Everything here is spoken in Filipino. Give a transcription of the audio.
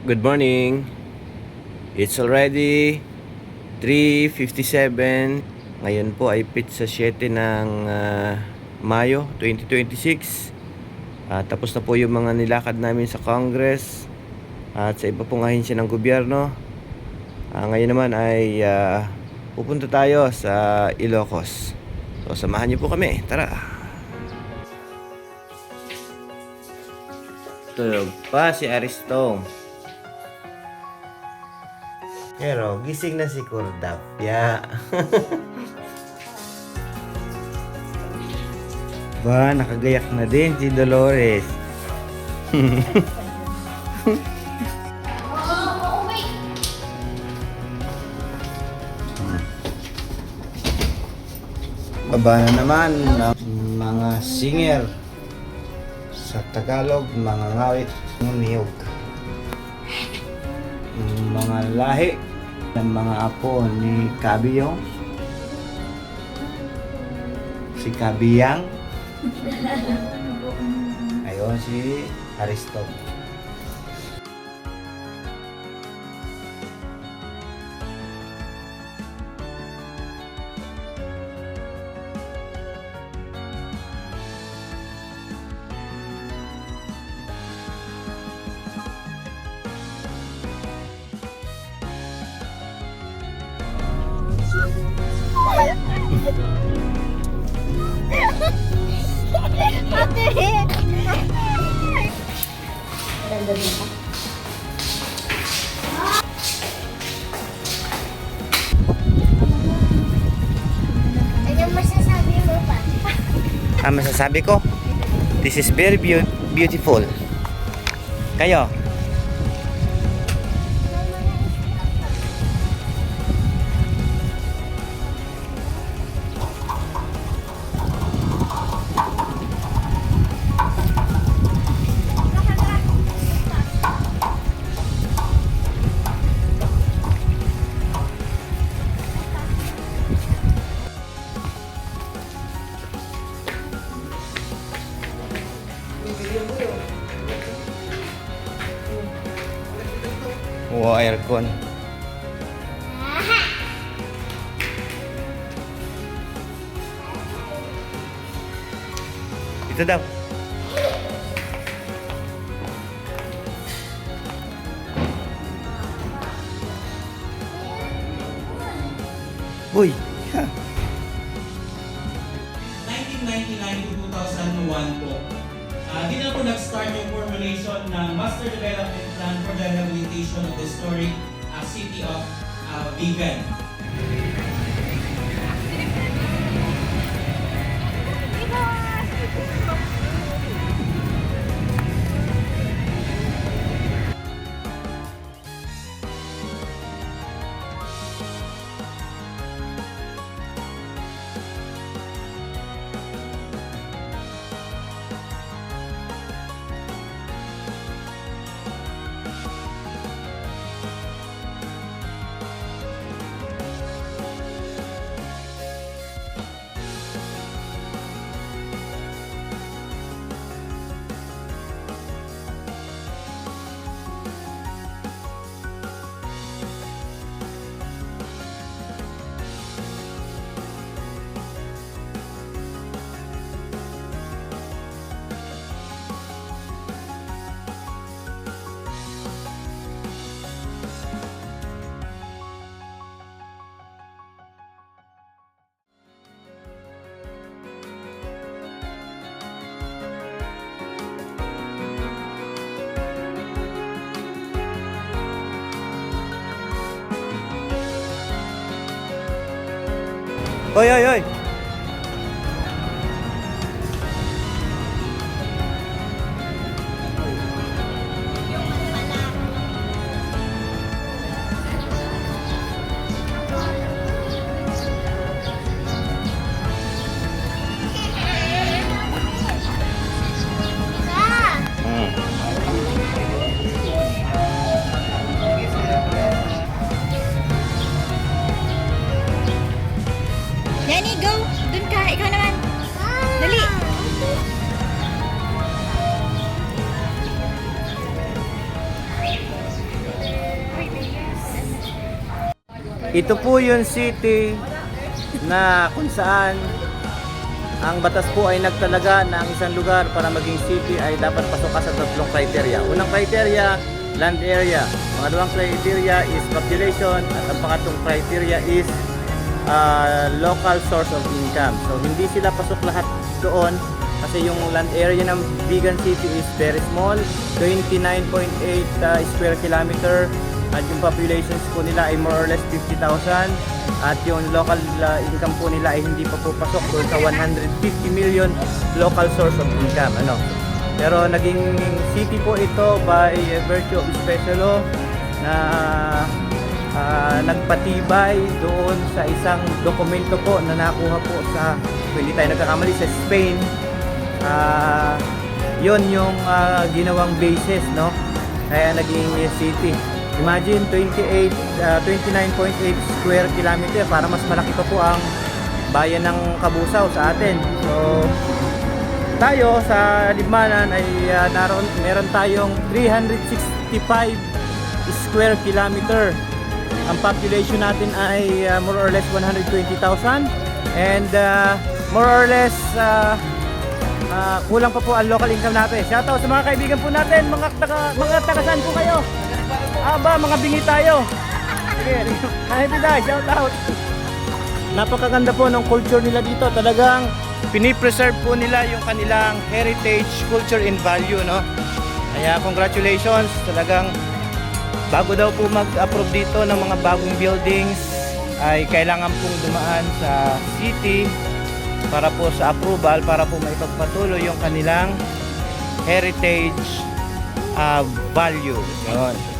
Good morning. It's already 3:57. Ngayon po ay pizza 7 ng Mayo 2026. Tapos na po yung mga nilakad namin sa Congress at sa iba pong ahensya ng gobyerno. Ngayon naman ay pupunta tayo sa Ilocos. So samahan niyo po kami. Tara. Tulog pa si Aristong. Pero gising na si Cordapia. Ba, nakagayak na din si Dolores. Baba na naman ang mga singer sa Tagalog, mga ngawit ng niyog. Mga lahi ng mga apo ni Kabiyong, si Kabiyang, ayun si Aristo. Anong masasabi mo pa? Masasabi ko, this is very beautiful. Kayo? Wow, aircon. Ito daw. Uy. 1999 to 2001 po. Di na po nag-start yung formulation ng Master Development Plan for the Rehabilitation of the Historic City of Vigan. Oy, oy, oy. Danny, go! ito po yung city na kung saan ang batas po ay nagtalaga na ang isang lugar para maging city ay dapat pasok ka sa tatlong criteria. Unang criteria, land area. Pangalawang criteria is population. At ang pangatlong criteria is local source of income. So hindi sila pasok lahat doon kasi yung land area ng Vigan City is very small, 29.8 square kilometer. At yung populations po nila ay more or less 50,000. At yung local income po nila ay hindi pa po pasok doon sa 150 million local source of income. Pero naging city po ito by virtue of special law na nagpatibay doon sa isang dokumento po na nakuha po sa, kung hindi tayo nagkakamali, sa Spain. Yun yung ginawang basis, no? Kaya naging city. Imagine 29.8 square kilometer, para mas malaki pa po ang bayan ng Kabusaw sa atin. So tayo sa Libmanan ay meron tayong 365 square kilometer. Ang population natin ay more or less 120,000 and more or less kulang pa po ang local income natin. Shoutout sa mga kaibigan po natin, mga taga saan po kayo? Aba, mga bingi tayo. Sige, happy day, shout out. Napakaganda po ng culture nila dito. Talagang pinipreserve po nila yung kanilang heritage, culture and value, no? Kaya congratulations. Talagang bago daw po mag-approve dito ng mga bagong buildings ay kailangan pong dumaan sa city para po sa approval, para po maipagpatuloy yung kanilang heritage value. Yun.